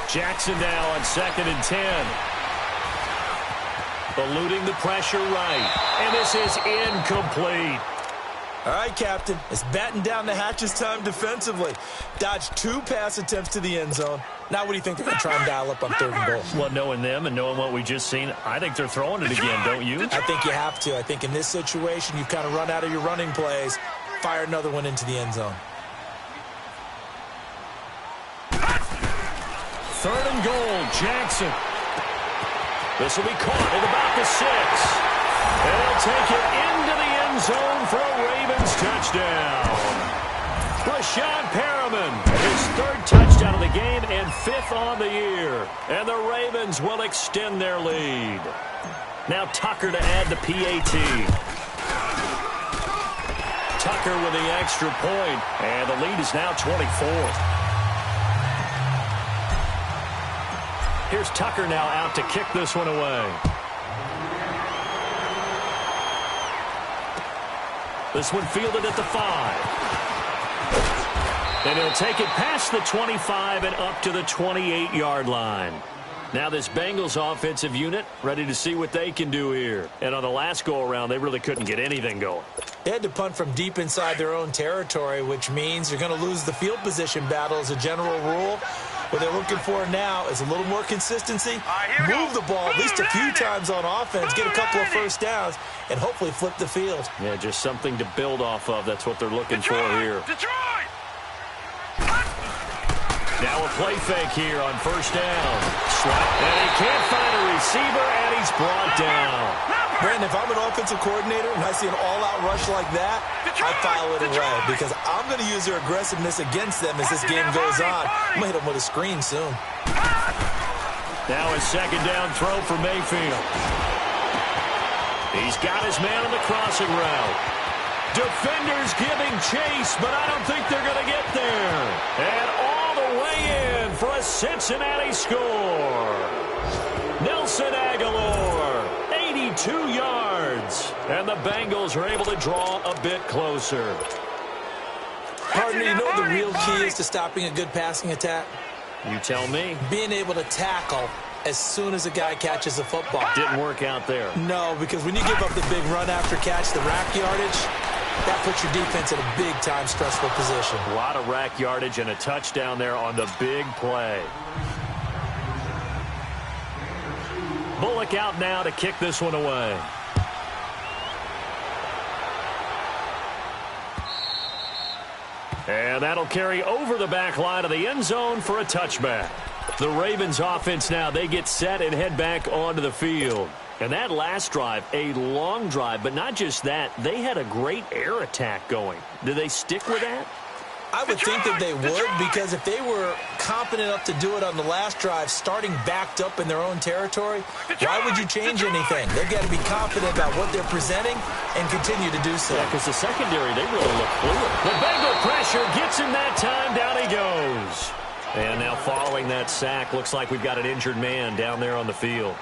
Speaker 4: Jackson now on 2nd and 10. Eluding the pressure right. And this is incomplete.
Speaker 5: All right, Captain. It's batten down the hatches time defensively. Dodged 2 pass attempts to the end zone. Now what do you think they're going to try and dial up on 3rd and goal?
Speaker 4: Well, knowing them and knowing what we just seen, I think they're throwing it again, don't you?
Speaker 5: I think you have to. I think in this situation, you've kind of run out of your running plays. Fire another one into the end zone.
Speaker 4: 3rd and goal, Jackson. This will be caught at about the 6. And they'll take it into the end zone for a Ravens touchdown. Rashad Perriman, his 3rd touchdown of the game and 5th on the year. And the Ravens will extend their lead. Now Tucker to add the PAT. Tucker with the extra point, and the lead is now 24. Here's Tucker now out to kick this one away. This one fielded at the 5. And he'll take it past the 25 and up to the 28-yard line. Now this Bengals offensive unit ready to see what they can do here. And on the last go-around, they really couldn't get anything going.
Speaker 5: They had to punt from deep inside their own territory, which means you're going to lose the field position battle as a general rule. What they're looking for now is a little more consistency, move the ball at least a few times on offense, get a couple of 1st downs, and hopefully flip the field.
Speaker 4: Yeah, just something to build off of. That's what they're looking for here. Now a play fake here on 1st down. And he can't find a receiver, and he's brought down.
Speaker 5: Brandon, if I'm an offensive coordinator and I see an all-out rush like that, I file it away because I'm going to use their aggressiveness against them as this game goes on. I'm going to hit them with a screen soon.
Speaker 4: Now a 2nd down throw for Mayfield. He's got his man on the crossing route. Defenders giving chase, but I don't think they're going to get there. And all the way in for a Cincinnati score. Nelson Aguilar, 82 yards. And the Bengals are able to draw a bit closer.
Speaker 5: Partner, you know what the real key is to stopping a good passing attack?
Speaker 4: You tell me.
Speaker 5: Being able to tackle as soon as a guy catches the football.
Speaker 4: Didn't work out there.
Speaker 5: No, because when you give up the big run after catch, the rack yardage, that puts your defense in a big-time stressful position.
Speaker 4: A lot of rack yardage and a touchdown there on the big play. Bullock out now to kick this one away. And that'll carry over the back line of the end zone for a touchback. The Ravens offense now, they get set and head back onto the field. And that last drive, a long drive, but not just that, they had a great air attack going. Do they stick with that?
Speaker 5: I would think that they would, because if they were confident enough to do it on the last drive, starting backed up in their own territory, why would you change anything? They've got to be confident about what they're presenting and continue to do so.
Speaker 4: Yeah, because the secondary, they really look fluid. The Bengal pressure gets him that time. Down he goes. And now following that sack, looks like we've got an injured man down there on the field.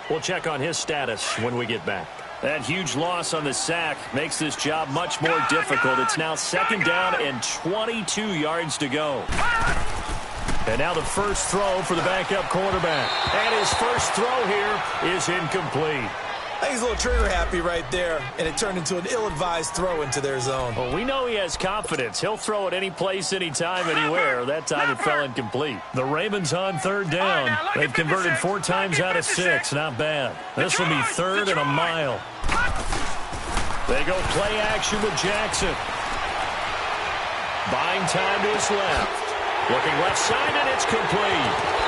Speaker 4: We'll check on his status when we get back. That huge loss on the sack makes this job much more difficult. It's now 2nd down and 22 yards to go. And now the first throw for the backup quarterback. And his first throw here is incomplete.
Speaker 5: I think he's a little trigger happy right there, and it turned into an ill-advised throw into their zone.
Speaker 4: Well, we know he has confidence. He'll throw it any place, anytime, anywhere. That time it fell incomplete. The Ravens on 3rd down. They've converted 4 times out of 6. Not bad. This will be 3rd and a mile. They go play action with Jackson. Buying time to his left. Looking left side, and it's complete.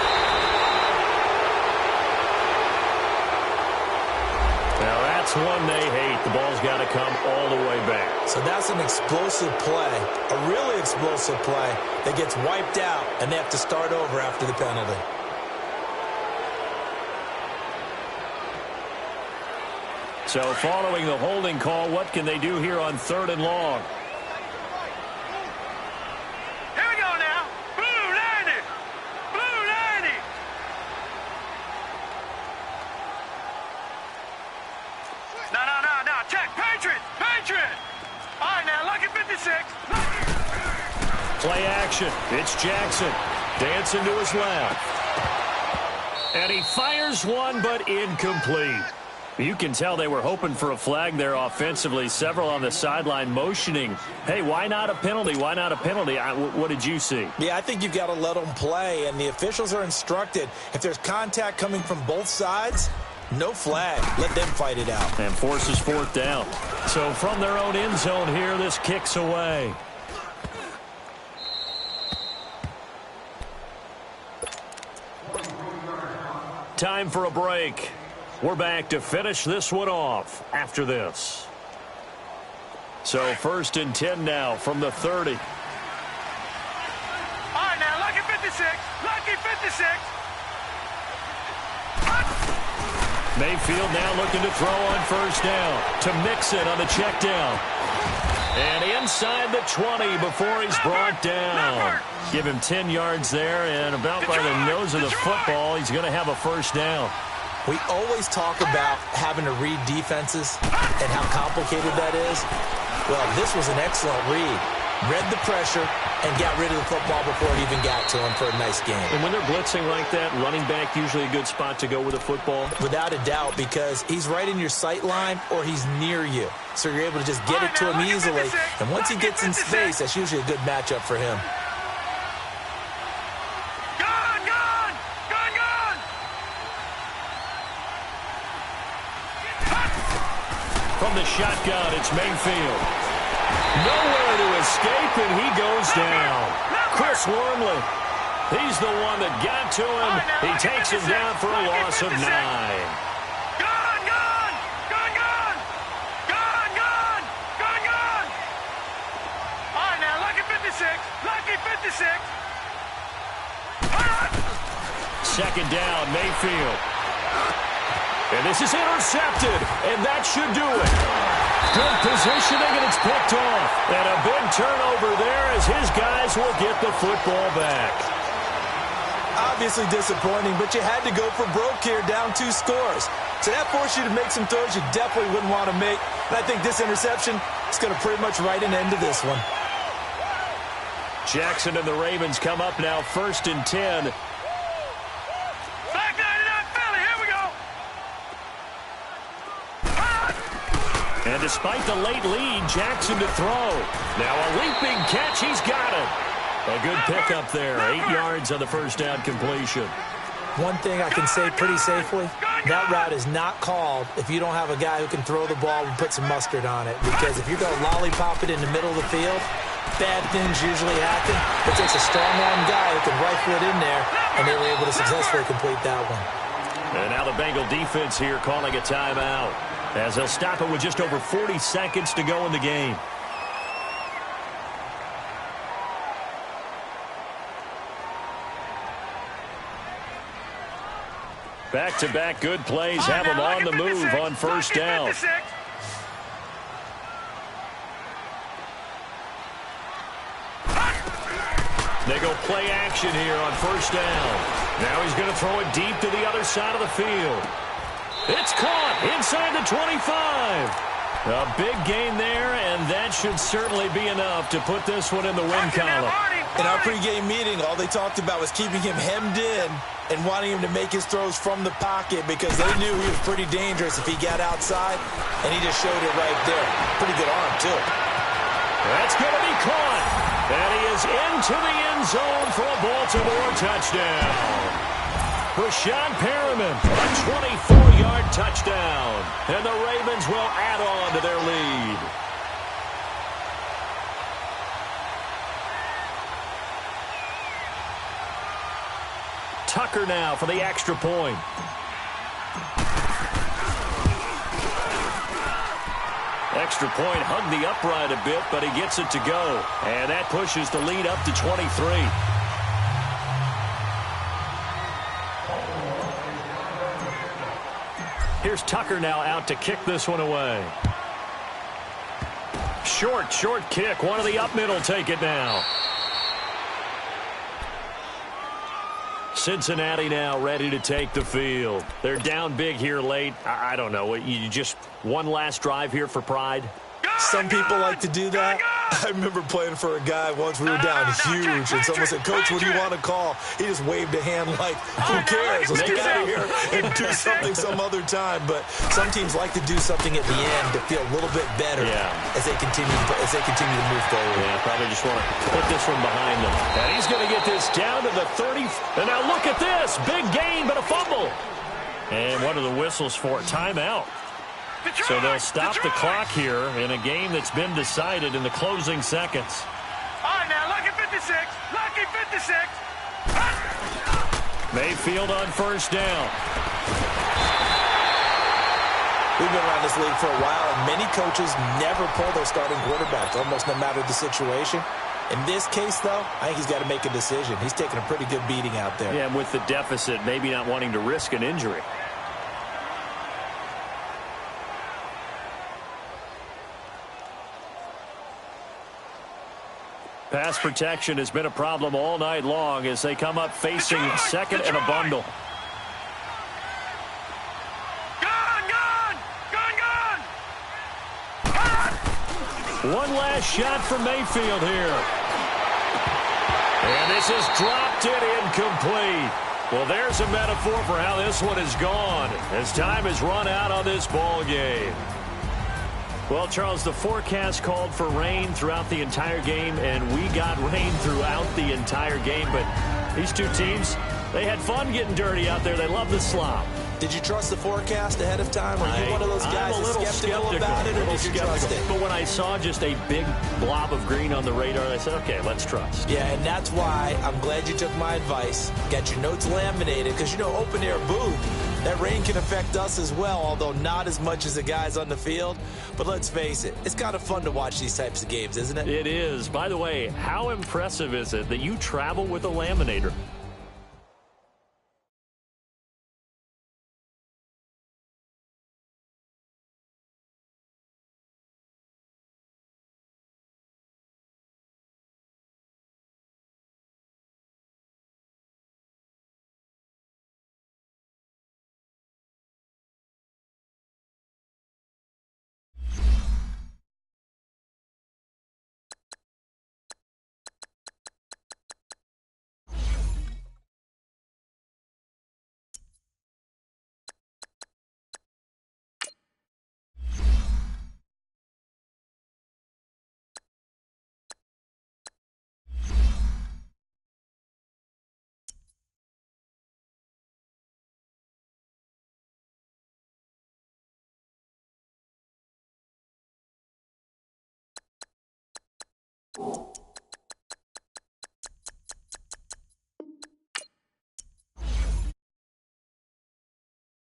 Speaker 4: Now that's one they hate. The ball's got to come all the way back.
Speaker 5: So that's an explosive play, a really explosive play that gets wiped out, and they have to start over after the penalty.
Speaker 4: So following the holding call, what can they do here on 3rd and long?
Speaker 6: Here we go now. Blue 90. Blue 90. No. Check. Patriot. Patriot. All right, now, lucky 56.
Speaker 4: Play action. It's Jackson. Dancing to his left. And he fires one, but incomplete. You can tell they were hoping for a flag there offensively. Several on the sideline motioning, hey, why not a penalty? Why not a penalty? What did you see?
Speaker 5: Yeah, I think you've got to let them play, and the officials are instructed. If there's contact coming from both sides, no flag. Let them fight it out.
Speaker 4: And forces 4th down. So from their own end zone here, this kicks away. Time for a break. We're back to finish this one off after this. So 1st and 10 now from the 30.
Speaker 6: All right, now, lucky 56. Lucky 56.
Speaker 4: Mayfield now looking to throw on 1st down to Mixon on the check down. And inside the 20 before he's brought down. Give him 10 yards there, and about by the nose of the football, he's going to have a 1st down.
Speaker 5: We always talk about having to read defenses and how complicated that is. Well, this was an excellent read. Read the pressure and got rid of the football before it even got to him for a nice game.
Speaker 4: And when they're blitzing like that, running back usually a good spot to go with the football?
Speaker 5: Without a doubt, because he's right in your sight line or he's near you. So you're able to just get it to him easily. And once he gets in space, that's usually a good matchup for him.
Speaker 4: From the shotgun, it's Mayfield. Nowhere to escape, and he goes down. Chris Wormley, he's the one that got to him. He takes him down for a loss of 9.
Speaker 6: All right, now, lucky 56. Lucky 56.
Speaker 4: 2nd down, Mayfield. And this is intercepted, and that should do it. Good positioning, and it's picked off. And a big turnover there as his guys will get the football back.
Speaker 5: Obviously disappointing, but you had to go for broke here, down 2 scores. So that forced you to make some throws you definitely wouldn't want to make. And I think this interception is going to pretty much write an end to this one.
Speaker 4: Jackson and the Ravens come up now 1st and 10. And despite the late lead, Jackson to throw. Now a leaping catch, he's got it. A good pickup there, 8 yards on the 1st down completion.
Speaker 5: One thing I can say pretty safely, that route is not called if you don't have a guy who can throw the ball and put some mustard on it. Because if you're going to lollipop it in the middle of the field, bad things usually happen. It takes a strong-arm guy who can rifle it in there, and they were able to successfully complete that one.
Speaker 4: And now the Bengal defense here calling a timeout, as they'll stop it with just over 40 seconds to go in the game. Back-to-back good plays have them on the move on 1st down. They go play action here on 1st down. Now he's going to throw it deep to the other side of the field. It's caught inside the 25. A big gain there, and that should certainly be enough to put this one in the win column.
Speaker 5: In our pregame meeting, all they talked about was keeping him hemmed in and wanting him to make his throws from the pocket because they knew he was pretty dangerous if he got outside, and he just showed it right there. Pretty good arm, too.
Speaker 4: That's going to be caught, and he is into the end zone for a Baltimore touchdown. Rashad Perriman, a 24-yard touchdown, and the Ravens will add on to their lead. Tucker now for the extra point. Extra point hugged the upright a bit, but he gets it to go. And that pushes the lead up to 23. Here's Tucker now out to kick this one away. Short kick. One of the up mid will take it now. Cincinnati now ready to take the field. They're down big here late. I don't know. You just one last drive here for pride?
Speaker 5: Some people like to do that. I remember playing for a guy once. We were down huge, and someone said, "Coach, what do you want to call?" He just waved a hand like, "Who cares? Let's get out of here and do something some other time." But some teams like to do something at the end to feel a little bit better as they continue to move forward.
Speaker 4: Yeah, probably just want to put this one behind them. And he's going to get this down to the 30. And now look at this. Big gain, but a fumble. And what are the whistles for? Timeout. So they'll stop the clock here in a game that's been decided in the closing seconds.
Speaker 6: All right, now, lucky 56. Lucky 56.
Speaker 4: Mayfield on first down.
Speaker 5: We've been around this league for a while, and many coaches never pull their starting quarterback, almost no matter the situation. In this case, though, I think he's got to make a decision. He's taking a pretty good beating out there.
Speaker 4: Yeah, and with the deficit, maybe not wanting to risk an injury. Pass protection has been a problem all night long as they come up facing second and a bundle. One last shot for Mayfield here. And this is dropped it incomplete. Well, there's a metaphor for how this one is gone as time has run out on this ball game. Well, Charles, the forecast called for rain throughout the entire game, and we got rain throughout the entire game. But these two teams, they had fun getting dirty out there. They love the slop.
Speaker 5: Did you trust the forecast ahead of time? Or are you one of those guys that's skeptical about it, or did you trust it?
Speaker 4: But when I saw just a big blob of green on the radar, I said, okay, let's trust.
Speaker 5: Yeah, and that's why I'm glad you took my advice. Got your notes laminated, because, you know, open-air booth, that rain can affect us as well, although not as much as the guys on the field. But let's face it, it's kind of fun to watch these types of games, isn't it?
Speaker 4: It is. By the way, how impressive is it that you travel with a laminator?
Speaker 7: You